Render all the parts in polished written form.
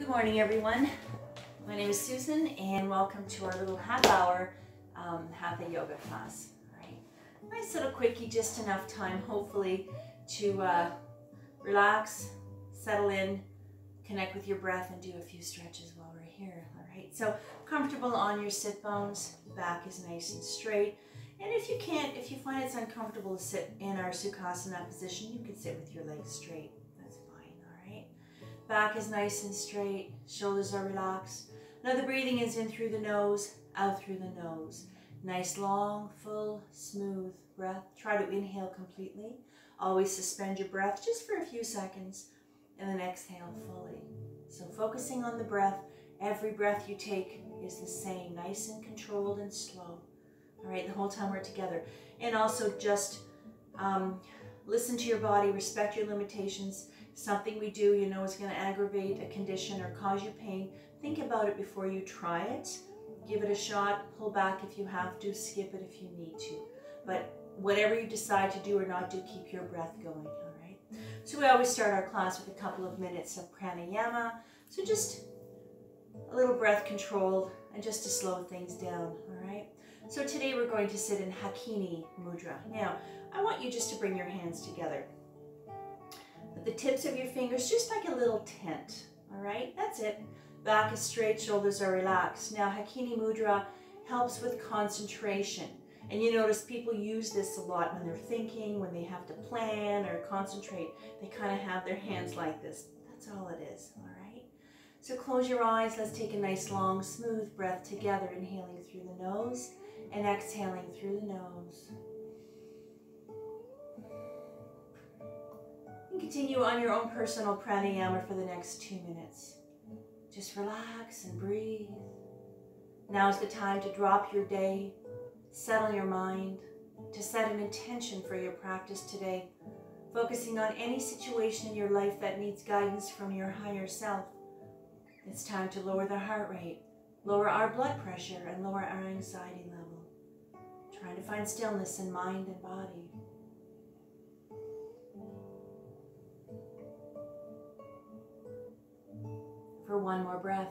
Good morning, everyone. My name is Susan, and welcome to our little half-hour hatha yoga class. All right, nice little quickie, just enough time, hopefully, to relax, settle in, connect with your breath, and do a few stretches while we're here. All right, so comfortable on your sit bones, back is nice and straight. And if you find it's uncomfortable to sit in our Sukhasana position, you can sit with your legs straight. That's fine, all right? Back is nice and straight, shoulders are relaxed. Now the breathing is in through the nose, out through the nose. Nice, long, full, smooth breath. Try to inhale completely. Always suspend your breath just for a few seconds, and then exhale fully. So focusing on the breath, every breath you take is the same, nice and controlled and slow. All right, the whole time we're together. And also just listen to your body, respect your limitations. Something we do, you know, is going to aggravate a condition or cause you pain. Think about it before you try it. Give it a shot, pull back if you have to, skip it if you need to. But whatever you decide to do or not do, keep your breath going, all right? So we always start our class with a couple of minutes of pranayama. So just a little breath controlled and just to slow things down, all right? So today we're going to sit in Hakini Mudra. Now, I want you just to bring your hands together. With the tips of your fingers, just like a little tent, all right? That's it. Back is straight, shoulders are relaxed. Now, Hakini Mudra helps with concentration. And you notice people use this a lot when they're thinking, when they have to plan or concentrate. They kind of have their hands like this. That's all it is, all right? So close your eyes. Let's take a nice, long, smooth breath together, inhaling through the nose and exhaling through the nose. And continue on your own personal pranayama for the next 2 minutes. Just relax and breathe. Now is the time to drop your day, settle your mind, to set an intention for your practice today, focusing on any situation in your life that needs guidance from your higher self. It's time to lower the heart rate, lower our blood pressure, and lower our anxiety level. Trying to find stillness in mind and body. For one more breath.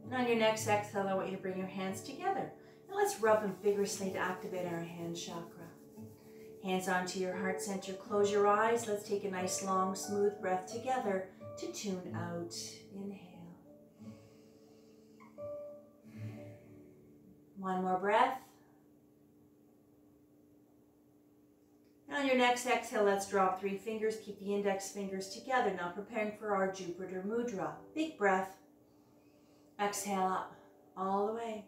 And on your next exhale, I want you to bring your hands together. Now let's rub them vigorously to activate our hand chakra. Hands onto your heart center. Close your eyes. Let's take a nice, long, smooth breath together to tune out. Inhale. One more breath. And on your next exhale, let's drop 3 fingers. Keep the index fingers together. Now preparing for our Jupiter Mudra. Big breath. Exhale up all the way.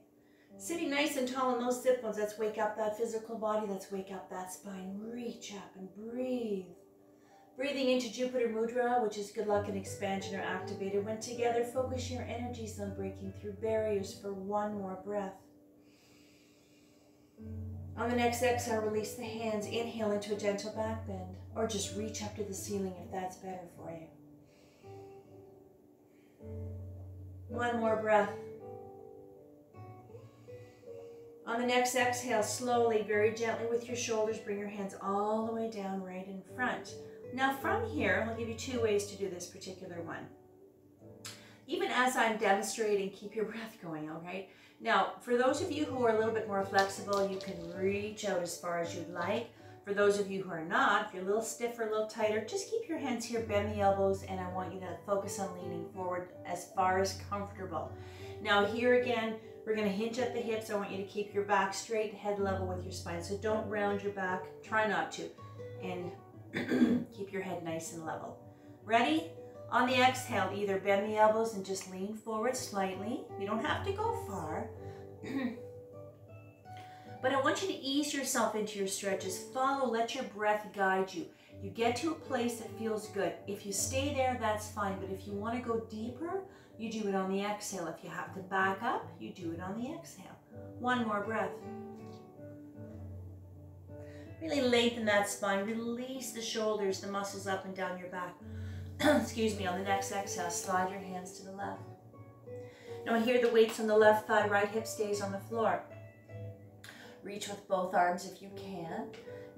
Sitting nice and tall in those sit bones. Let's wake up that physical body. Let's wake up that spine. Reach up and breathe. Breathing into Jupiter Mudra, which is good luck and expansion are activated. When together, focus your energies on breaking through barriers for one more breath. On the next exhale, release the hands. Inhale into a gentle back bend, or just reach up to the ceiling if that's better for you. One more breath. On the next exhale, slowly, very gently with your shoulders, bring your hands all the way down right in front. Now from here, I'll give you 2 ways to do this particular one. Even as I'm demonstrating, keep your breath going, all right? Now, for those of you who are a little bit more flexible, you can reach out as far as you'd like. For those of you who are not, if you're a little stiffer, a little tighter, just keep your hands here, bend the elbows, and I want you to focus on leaning forward as far as comfortable. Now here again, we're going to hinge at the hips. I want you to keep your back straight, head level with your spine. So don't round your back, try not to. And keep your head nice and level. Ready? On the exhale, either bend the elbows and just lean forward slightly. You don't have to go far. But I want you to ease yourself into your stretches. Follow, let your breath guide you. You get to a place that feels good. If you stay there, that's fine. But if you want to go deeper, you do it on the exhale. If you have to back up, you do it on the exhale. One more breath. Really lengthen that spine. Release the shoulders, the muscles up and down your back. Excuse me, on the next exhale, slide your hands to the left. Now here the weight's on the left thigh, right hip stays on the floor. Reach with both arms if you can.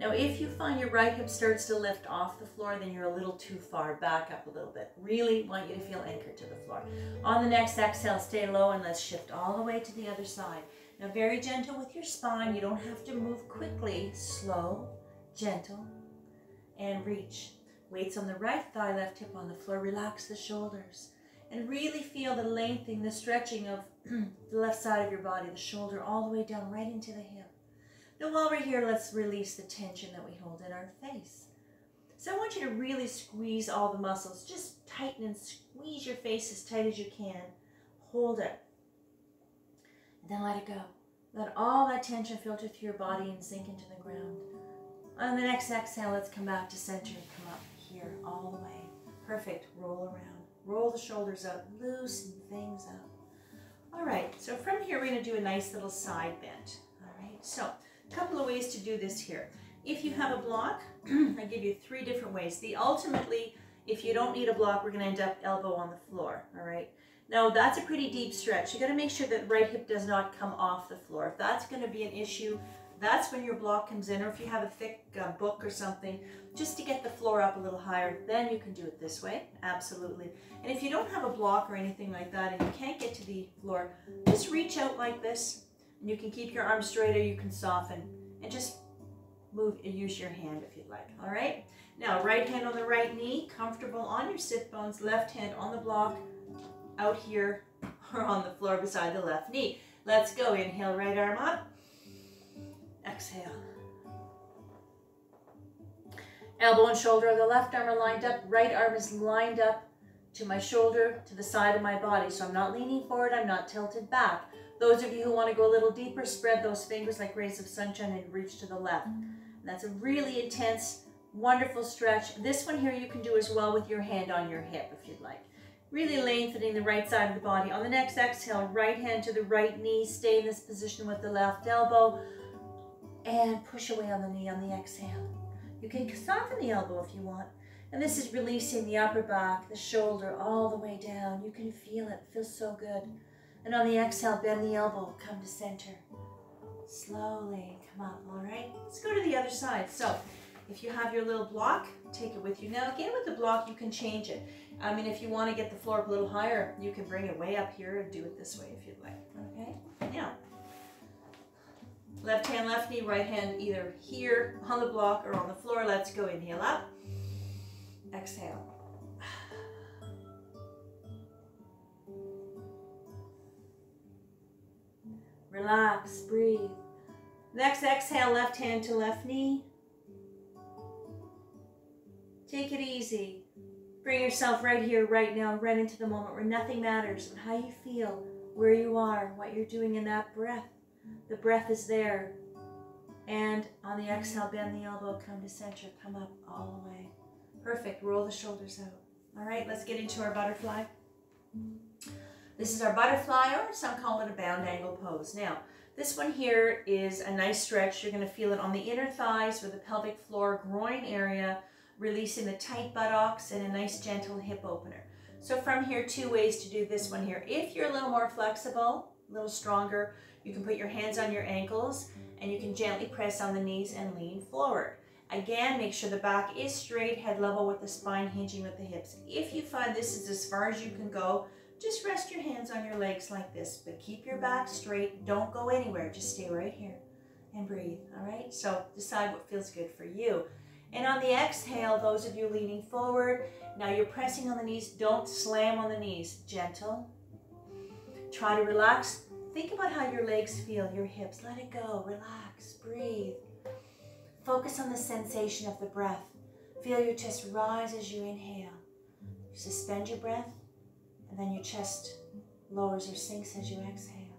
Now, if you find your right hip starts to lift off the floor, then you're a little too far. Back up a little bit. Really want you to feel anchored to the floor. On the next exhale, stay low and let's shift all the way to the other side. Now, very gentle with your spine. You don't have to move quickly. Slow, gentle, and reach. Weights on the right thigh, left hip on the floor. Relax the shoulders. And really feel the lengthening, the stretching of the left side of your body, the shoulder all the way down right into the hip. Now while we're here, let's release the tension that we hold in our face. So I want you to really squeeze all the muscles. Just tighten and squeeze your face as tight as you can. Hold it. And then let it go. Let all that tension filter through your body and sink into the ground. On the next exhale, let's come back to center and come up here all the way. Perfect. Roll around. Roll the shoulders up, loosen things up. All right, so from here, we're gonna do a nice little side bend. All right, so a couple of ways to do this here. If you have a block, I give you 3 different ways. Ultimately, if you don't need a block, we're gonna end up elbow on the floor, all right? Now, that's a pretty deep stretch. You gotta make sure that right hip does not come off the floor. If that's gonna be an issue, that's when your block comes in, or if you have a thick book or something, just to get the floor up a little higher, then you can do it this way, absolutely. And if you don't have a block or anything like that and you can't get to the floor, just reach out like this, and you can keep your arms straight or you can soften, and just move and use your hand if you'd like, all right? Now, right hand on the right knee, comfortable on your sit bones, left hand on the block, out here, or on the floor beside the left knee. Let's go, inhale, right arm up. Exhale. Elbow and shoulder of the left arm are lined up. Right arm is lined up to my shoulder, to the side of my body. So I'm not leaning forward, I'm not tilted back. Those of you who want to go a little deeper, spread those fingers like rays of sunshine and reach to the left. And that's a really intense, wonderful stretch. This one here you can do as well with your hand on your hip if you'd like. Really lengthening the right side of the body. On the next exhale, right hand to the right knee. Stay in this position with the left elbow. And push away on the knee on the exhale. You can soften the elbow if you want. And this is releasing the upper back, the shoulder, all the way down. You can feel it. It feels so good. And on the exhale, bend the elbow, come to center. Slowly come up, all right? Let's go to the other side. So if you have your little block, take it with you. Now again, with the block, you can change it. I mean, if you want to get the floor up a little higher, you can bring it way up here and do it this way if you'd like, okay? Now, left hand, left knee, right hand either here on the block or on the floor. Let's go. Inhale up. Exhale. Relax, breathe. Next exhale, left hand to left knee. Take it easy. Bring yourself right here, right now, right into the moment where nothing matters but how you feel, where you are, what you're doing in that breath. The breath is there. And on the exhale, bend the elbow, come to center, come up all the way. Perfect. Roll the shoulders out. All right, let's get into our butterfly. This is our butterfly, or some call it a bound angle pose. Now, this one here is a nice stretch. You're going to feel it on the inner thighs or the pelvic floor, groin area, releasing the tight buttocks and a nice gentle hip opener. So from here, 2 ways to do this one here. If you're a little more flexible, a little stronger, you can put your hands on your ankles and you can gently press on the knees and lean forward. Again, make sure the back is straight, head level with the spine hinging with the hips. If you find this is as far as you can go, just rest your hands on your legs like this, but keep your back straight. Don't go anywhere. Just stay right here and breathe, all right? So decide what feels good for you. And on the exhale, those of you leaning forward, now you're pressing on the knees. Don't slam on the knees. Gentle. Try to relax. Think about how your legs feel, your hips. Let it go. Relax. Breathe. Focus on the sensation of the breath. Feel your chest rise as you inhale. You suspend your breath, and then your chest lowers or sinks as you exhale.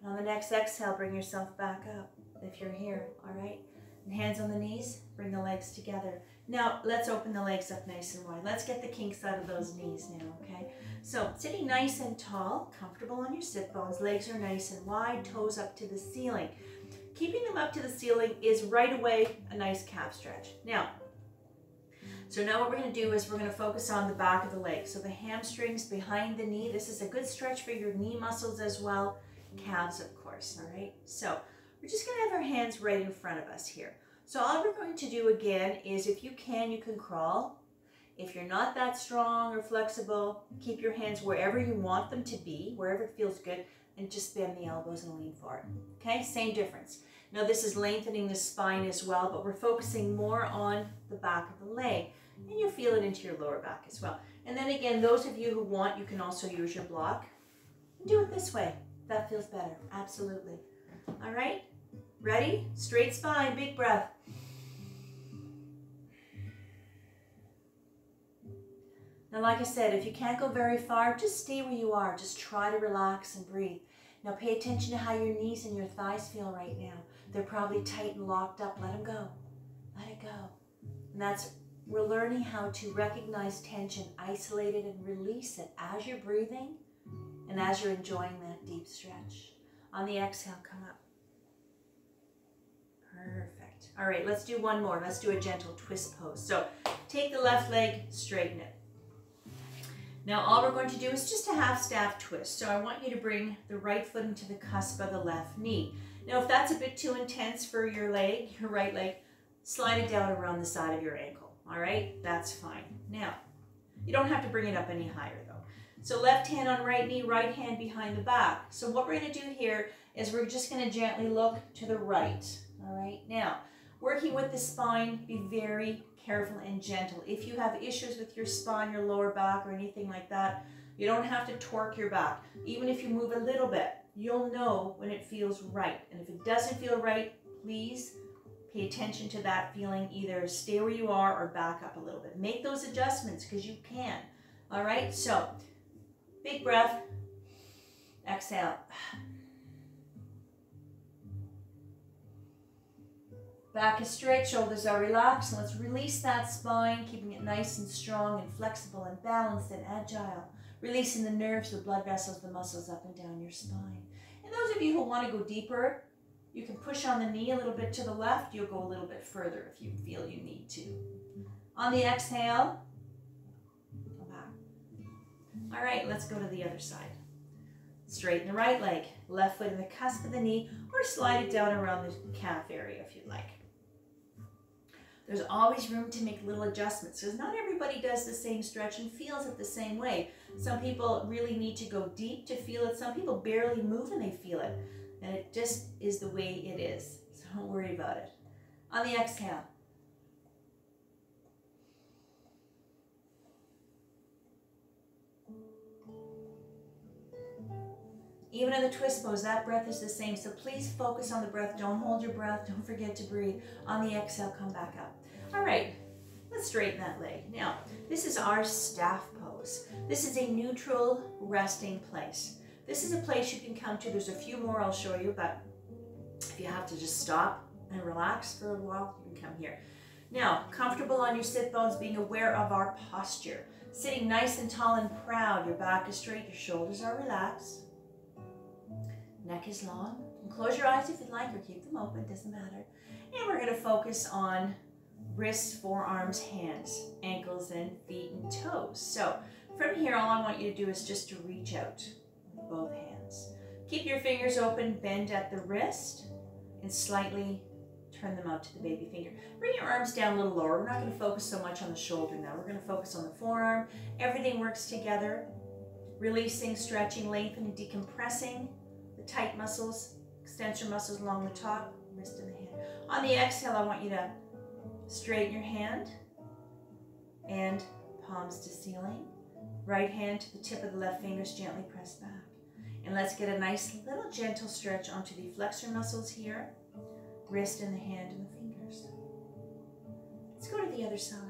And on the next exhale, bring yourself back up if you're here, all right? And hands on the knees, bring the legs together. Now, let's open the legs up nice and wide. Let's get the kinks out of those knees now, okay? So, sitting nice and tall, comfortable on your sit bones, legs are nice and wide, toes up to the ceiling. Keeping them up to the ceiling is right away a nice calf stretch. Now, so now what we're going to do is we're going to focus on the back of the leg. So the hamstrings behind the knee. This is a good stretch for your knee muscles as well. Calves, of course, all right? So we're just going to have our hands right in front of us here. So all we're going to do again is, if you can crawl. If you're not that strong or flexible, keep your hands wherever you want them to be, wherever it feels good, and just bend the elbows and lean forward. Okay, same difference. Now this is lengthening the spine as well, but we're focusing more on the back of the leg, and you'll feel it into your lower back as well. And then again, those of you who want, you can also use your block. Do it this way. That feels better, absolutely. All right, ready? Straight spine, big breath. Now, like I said, if you can't go very far, just stay where you are. Just try to relax and breathe. Now pay attention to how your knees and your thighs feel right now. They're probably tight and locked up. Let them go. Let it go. And we're learning how to recognize tension, isolate it, and release it as you're breathing and as you're enjoying that deep stretch. On the exhale, come up. Perfect. All right, let's do one more. Let's do a gentle twist pose. So take the left leg, straighten it. Now all we're going to do is just a half staff twist. So I want you to bring the right foot into the cusp of the left knee. Now if that's a bit too intense for your leg, your right leg, slide it down around the side of your ankle. All right, that's fine. Now, you don't have to bring it up any higher though. So left hand on right knee, right hand behind the back. So what we're gonna do here is we're just gonna gently look to the right. All right, now, working with the spine, be very careful and gentle. If you have issues with your spine, your lower back, or anything like that, you don't have to torque your back. Even if you move a little bit, you'll know when it feels right. And if it doesn't feel right, please pay attention to that feeling. Either stay where you are or back up a little bit. Make those adjustments because you can. All right, so big breath, exhale. Back is straight, shoulders are relaxed. And let's release that spine, keeping it nice and strong and flexible and balanced and agile. Releasing the nerves, the blood vessels, the muscles up and down your spine. And those of you who want to go deeper, you can push on the knee a little bit to the left. You'll go a little bit further if you feel you need to. On the exhale, go back. All right, let's go to the other side. Straighten the right leg, left foot in the cusp of the knee, or slide it down around the calf area if you'd like. There's always room to make little adjustments because not everybody does the same stretch and feels it the same way. Some people really need to go deep to feel it. Some people barely move and they feel it. And it just is the way it is. So don't worry about it. On the exhale. Even in the twist pose, that breath is the same. So please focus on the breath. Don't hold your breath. Don't forget to breathe. On the exhale, come back up. All right, let's straighten that leg. Now, this is our staff pose. This is a neutral resting place. This is a place you can come to. There's a few more I'll show you, but if you have to just stop and relax for a while, you can come here. Now, comfortable on your sit bones, being aware of our posture. Sitting nice and tall and proud. Your back is straight, your shoulders are relaxed. Neck is long. And close your eyes if you'd like, or keep them open, doesn't matter. And we're going to focus on wrists, forearms, hands, ankles, and feet and toes. So from here, all I want you to do is just to reach out with both hands. Keep your fingers open, bend at the wrist, and slightly turn them out to the baby finger. Bring your arms down a little lower. We're not going to focus so much on the shoulder now. We're going to focus on the forearm. Everything works together. Releasing, stretching, lengthening, decompressing tight muscles, extension muscles along the top, wrist and the hand. On the exhale, I want you to straighten your hand and palms to ceiling. Right hand to the tip of the left fingers, gently press back. And let's get a nice little gentle stretch onto the flexor muscles here, wrist and the hand and the fingers. Let's go to the other side.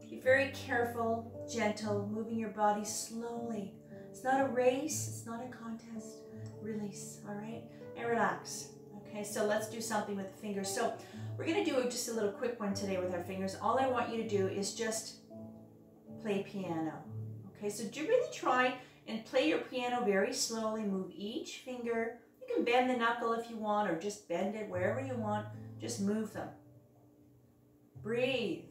Be very careful, gentle, moving your body slowly. It's not a race, it's not a contest. Release, all right? And relax. Okay, so let's do something with the fingers. So we're gonna do just a little quick one today with our fingers. All I want you to do is just play piano. Okay, so do really try and play your piano very slowly. Move each finger. You can bend the knuckle if you want, or just bend it wherever you want. Just move them. Breathe.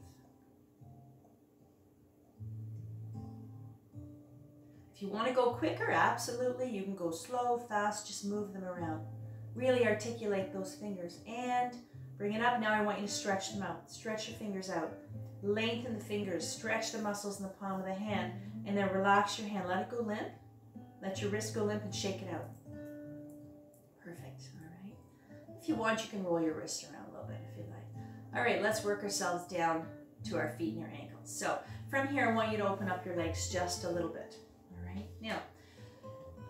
If you want to go quicker, absolutely. You can go slow, fast, just move them around. Really articulate those fingers and bring it up. Now I want you to stretch them out. Stretch your fingers out. Lengthen the fingers. Stretch the muscles in the palm of the hand. And then relax your hand. Let it go limp. Let your wrist go limp and shake it out. Perfect. All right. If you want, you can roll your wrist around a little bit if you like. All right, let's work ourselves down to our feet and your ankles. So from here, I want you to open up your legs just a little bit. All right. Now,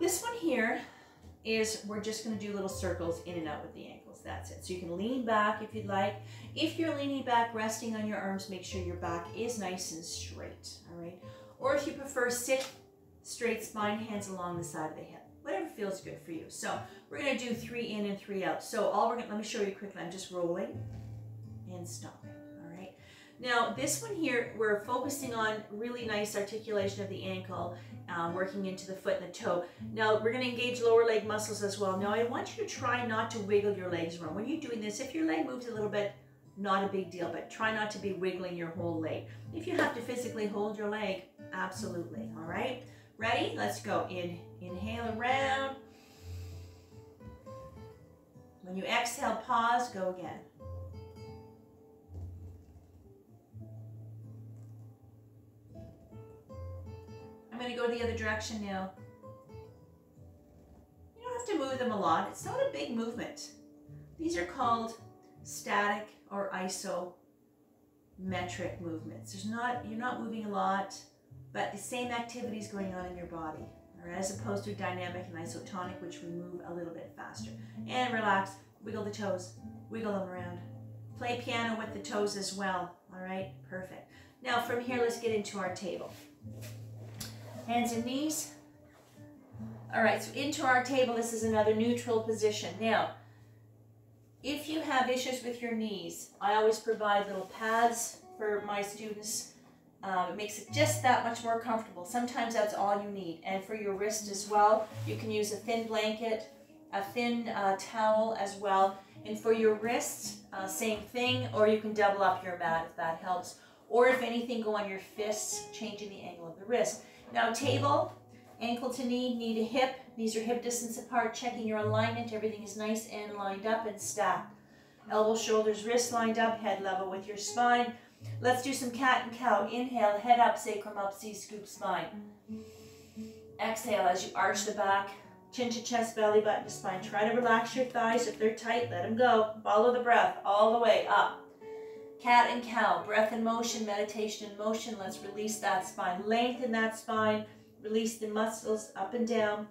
this one here is we're just going to do little circles in and out with the ankles. That's it. So you can lean back if you'd like. If you're leaning back, resting on your arms, make sure your back is nice and straight. All right. Or if you prefer, sit straight spine, hands along the side of the hip. Whatever feels good for you. So we're going to do 3 in and 3 out. So let me show you quickly. I'm just rolling and stopping. All right. Now this one here, we're focusing on really nice articulation of the ankle, working into the foot and the toe. Now we're going to engage lower leg muscles as well. Now I want you to try not to wiggle your legs around. When you're doing this, if your leg moves a little bit, not a big deal, but try not to be wiggling your whole leg. If you have to physically hold your leg, absolutely. All right. Ready? Let's go. Inhale around. When you exhale, pause, go again. I'm going to go the other direction now. You don't have to move them a lot. It's not a big movement. These are called static or isometric movements. You're not moving a lot, but the same activity is going on in your body, or as opposed to dynamic and isotonic, which we move a little bit faster. And relax, wiggle the toes, wiggle them around. Play piano with the toes as well. All right, perfect. Now from here, let's get into our table. Hands and knees. All right, so into our table, this is another neutral position. Now, if you have issues with your knees, I always provide little pads for my students. It makes it just that much more comfortable. Sometimes that's all you need. And for your wrist as well, you can use a thin blanket, a thin towel as well. And for your wrists, same thing, or you can double up your mat if that helps. Or if anything, go on your fists, changing the angle of the wrist. Now table, ankle to knee to hip. These are hip distance apart, checking your alignment. Everything is nice and lined up and stacked. Elbows, shoulders, wrists lined up, head level with your spine. Let's do some cat and cow. Inhale, head up, sacrum up, C scoop spine. Exhale as you arch the back, chin to chest, belly button to spine. Try to relax your thighs. If they're tight, let them go. Follow the breath all the way up. Cat and cow, breath in motion, meditation in motion. Let's release that spine. Lengthen that spine. Release the muscles up and down.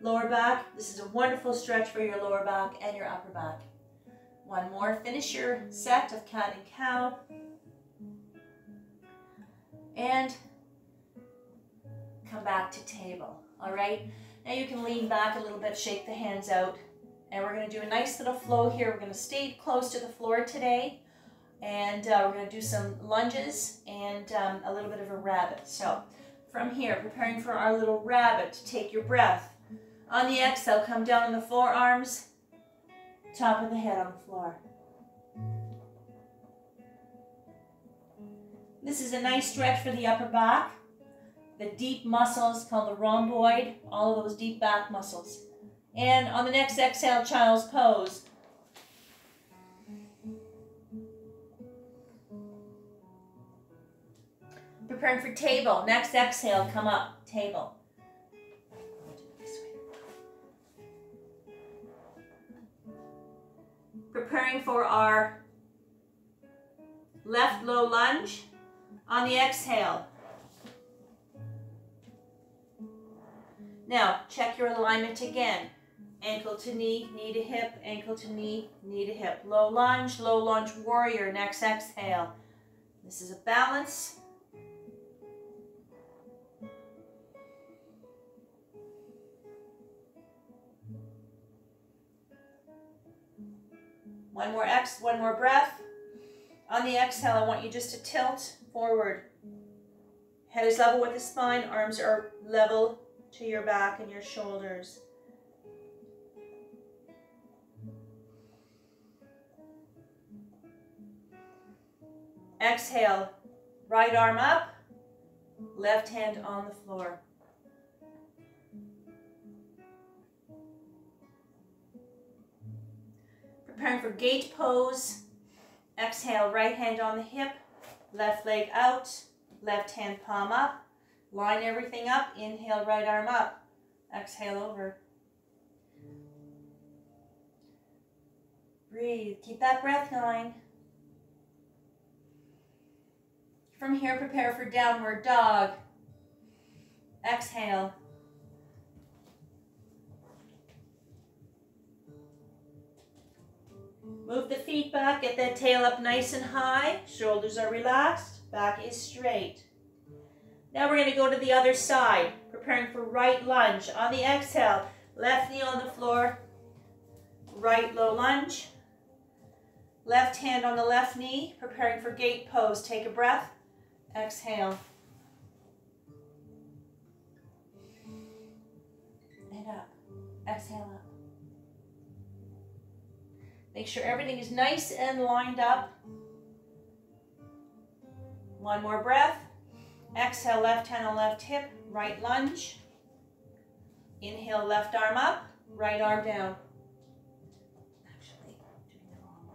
Lower back. This is a wonderful stretch for your lower back and your upper back. One more. Finish your set of cat and cow. And come back to table. All right. Now you can lean back a little bit, shake the hands out. And we're going to do a nice little flow here. We're going to stay close to the floor today. And we're going to do some lunges and a little bit of a rabbit. So from here, preparing for our little rabbit, take your breath. On the exhale, come down on the forearms, top of the head on the floor. This is a nice stretch for the upper back. The deep muscles called the rhomboid, all of those deep back muscles. And on the next exhale, child's pose. Preparing for table. Next exhale, come up, table. Preparing for our left low lunge. On the exhale. Now, check your alignment again. Ankle to knee to hip, ankle to knee to hip. Low lunge warrior. Next exhale. This is a balance. One more breath. On the exhale, I want you just to tilt forward. Head is level with the spine, arms are level to your back and your shoulders. Exhale, right arm up, left hand on the floor. Preparing for gate pose. Exhale, right hand on the hip, left leg out, left hand palm up. Line everything up. Inhale, right arm up. Exhale over. Breathe. Keep that breath going. From here, prepare for downward dog. Exhale. Move the feet back, get that tail up nice and high. Shoulders are relaxed, back is straight. Now we're going to go to the other side, preparing for right lunge. On the exhale, left knee on the floor, right low lunge. Left hand on the left knee, preparing for gate pose. Take a breath, exhale. And up, exhale up. Make sure everything is nice and lined up. One more breath. Exhale, left hand on left hip, right lunge. Inhale, left arm up, right arm down. Actually, doing the wrong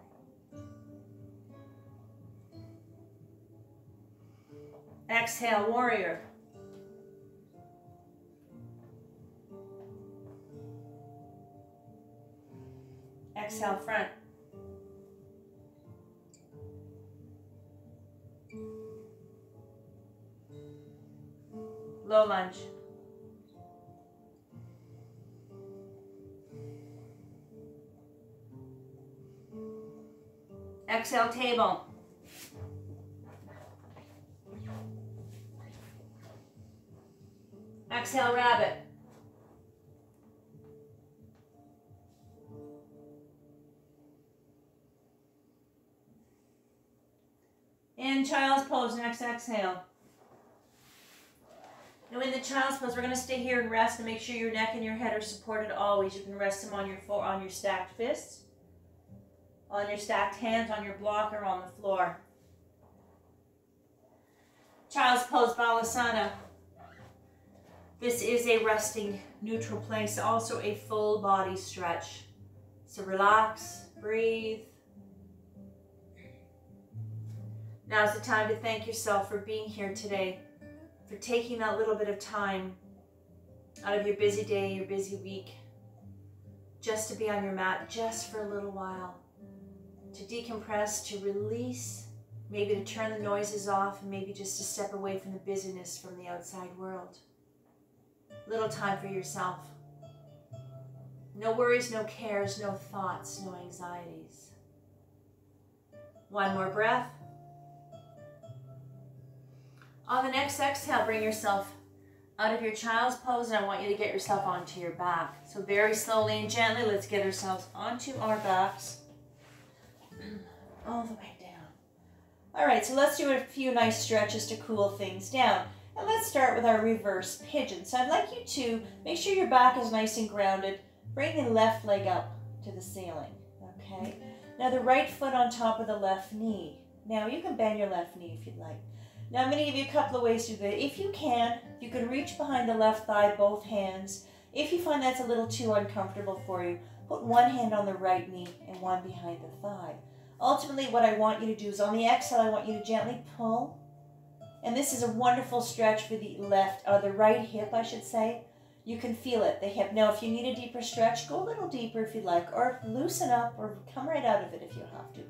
way. Exhale, warrior. Exhale, front. Low lunge. Exhale, table. Exhale, rabbit. In child's pose, next exhale. Now in the child's pose, we're going to stay here and rest and make sure your neck and your head are supported always. You can rest them on your stacked fists, on your stacked hands, on your block, or on the floor. Child's pose, Balasana. This is a resting neutral place, also a full body stretch. So relax, breathe. Now's the time to thank yourself for being here today, for taking that little bit of time out of your busy day, your busy week, just to be on your mat just for a little while, to decompress, to release, maybe to turn the noises off, and maybe just to step away from the busyness from the outside world. Little time for yourself. No worries, no cares, no thoughts, no anxieties. One more breath. On the next exhale, bring yourself out of your child's pose, and I want you to get yourself onto your back. So very slowly and gently, let's get ourselves onto our backs, all the way down. All right, so let's do a few nice stretches to cool things down. And let's start with our reverse pigeon. So I'd like you to make sure your back is nice and grounded. Bring the left leg up to the ceiling, okay? Now the right foot on top of the left knee. Now you can bend your left knee if you'd like. Now I'm going to give you a couple of ways to do that. If you can reach behind the left thigh, both hands. If you find that's a little too uncomfortable for you, put one hand on the right knee and one behind the thigh. Ultimately, what I want you to do is on the exhale, I want you to gently pull. And this is a wonderful stretch for the the right hip, I should say. You can feel it, the hip. Now, if you need a deeper stretch, go a little deeper if you'd like, or loosen up, or come right out of it if you have to.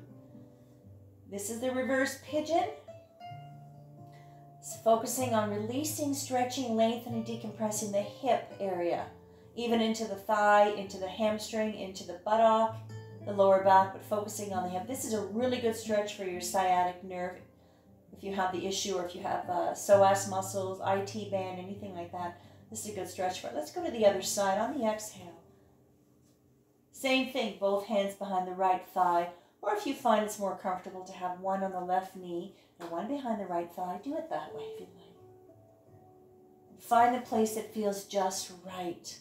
This is the reverse pigeon. It's focusing on releasing, stretching, lengthening, decompressing the hip area, even into the thigh, into the hamstring, into the buttock, the lower back, but focusing on the hip. This is a really good stretch for your sciatic nerve. If you have the issue, or if you have psoas muscles, IT band, anything like that, this is a good stretch for it. Let's go to the other side on the exhale. Same thing, both hands behind the right thigh, or if you find it's more comfortable to have one on the left knee and one behind the right thigh, do it that way if you'd like. Find the place that feels just right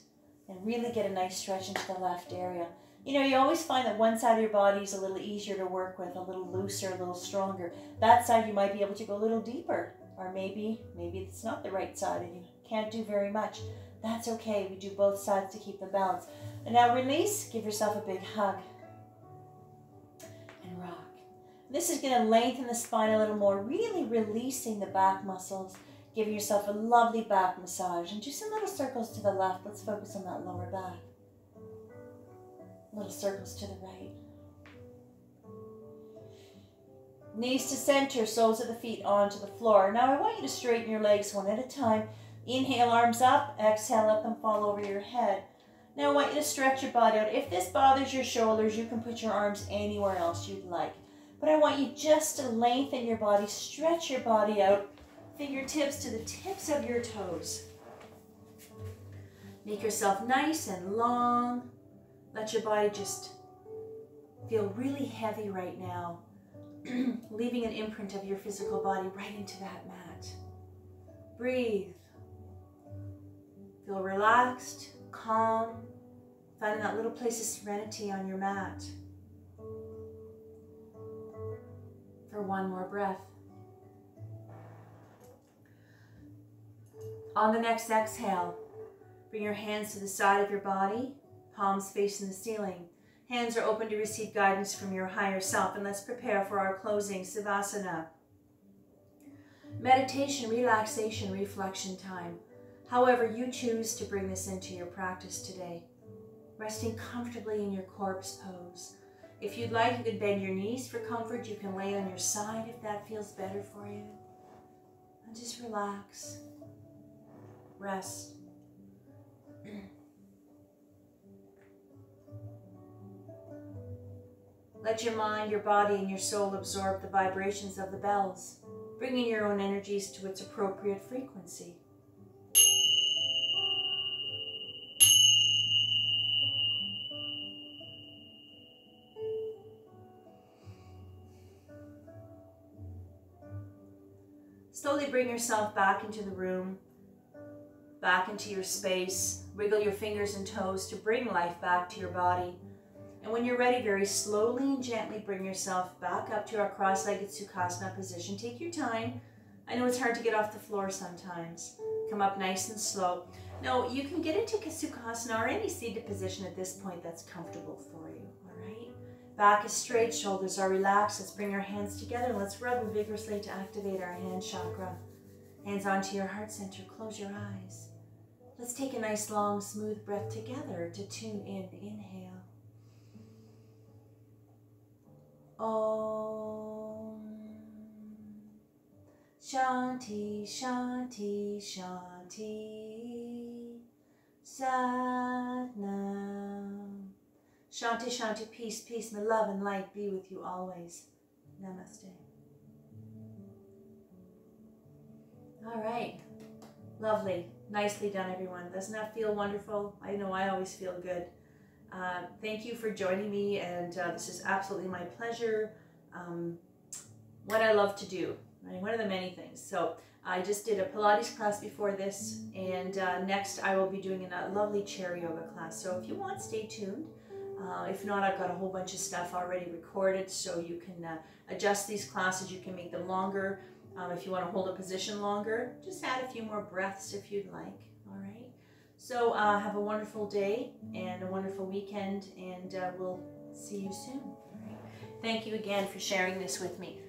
and really get a nice stretch into the left area. You know, you always find that one side of your body is a little easier to work with, a little looser, a little stronger. That side you might be able to go a little deeper, or maybe it's not the right side and you can't do very much. That's okay. We do both sides to keep the balance. And now release. Give yourself a big hug. and rock. This is going to lengthen the spine a little more, really releasing the back muscles, giving yourself a lovely back massage. And do some little circles to the left. Let's focus on that lower back. Little circles to the right. Knees to center, soles of the feet onto the floor. Now I want you to straighten your legs one at a time. Inhale, arms up. Exhale, let them fall over your head. Now I want you to stretch your body out. If this bothers your shoulders, you can put your arms anywhere else you'd like. But I want you just to lengthen your body, stretch your body out, fingertips to the tips of your toes. Make yourself nice and long. Let your body just feel really heavy right now, leaving an imprint of your physical body right into that mat. Breathe. Feel relaxed, calm, finding that little place of serenity on your mat. For one more breath. On the next exhale, bring your hands to the side of your body, palms facing the ceiling. Hands are open to receive guidance from your higher self, and let's prepare for our closing Savasana. Meditation, relaxation, reflection time. However you choose to bring this into your practice today. Resting comfortably in your corpse pose. If you'd like, you can bend your knees for comfort. You can lay on your side if that feels better for you. And just relax. Rest. Let your mind, your body, and your soul absorb the vibrations of the bells, bringing your own energies to its appropriate frequency. Slowly bring yourself back into the room, back into your space. Wiggle your fingers and toes to bring life back to your body. And when you're ready, very slowly and gently bring yourself back up to our cross-legged Sukhasana position. Take your time. I know it's hard to get off the floor sometimes. Come up nice and slow. Now, you can get into Sukhasana or any seated position at this point that's comfortable for you, all right? Back is straight, shoulders are relaxed. Let's bring our hands together and let's rub them vigorously to activate our hand chakra. Hands onto your heart center, close your eyes. Let's take a nice long smooth breath together to tune in. Inhale. Om Shanti, Shanti, Shanti Satnam. Shanti, Shanti, peace, peace, my love and light be with you always. Namaste. All right. Lovely. Nicely done, everyone. Doesn't that feel wonderful? I know I always feel good. Thank you for joining me, and this is absolutely my pleasure. What I love to do, right? One of the many things. So I just did a Pilates class before this, and next I will be doing a lovely chair yoga class. So if you want, stay tuned. If not, I've got a whole bunch of stuff already recorded, so you can adjust these classes. You can make them longer. If you want to hold a position longer, just add a few more breaths if you'd like. All right. So have a wonderful day and a wonderful weekend, and we'll see you soon. All right. Thank you again for sharing this with me.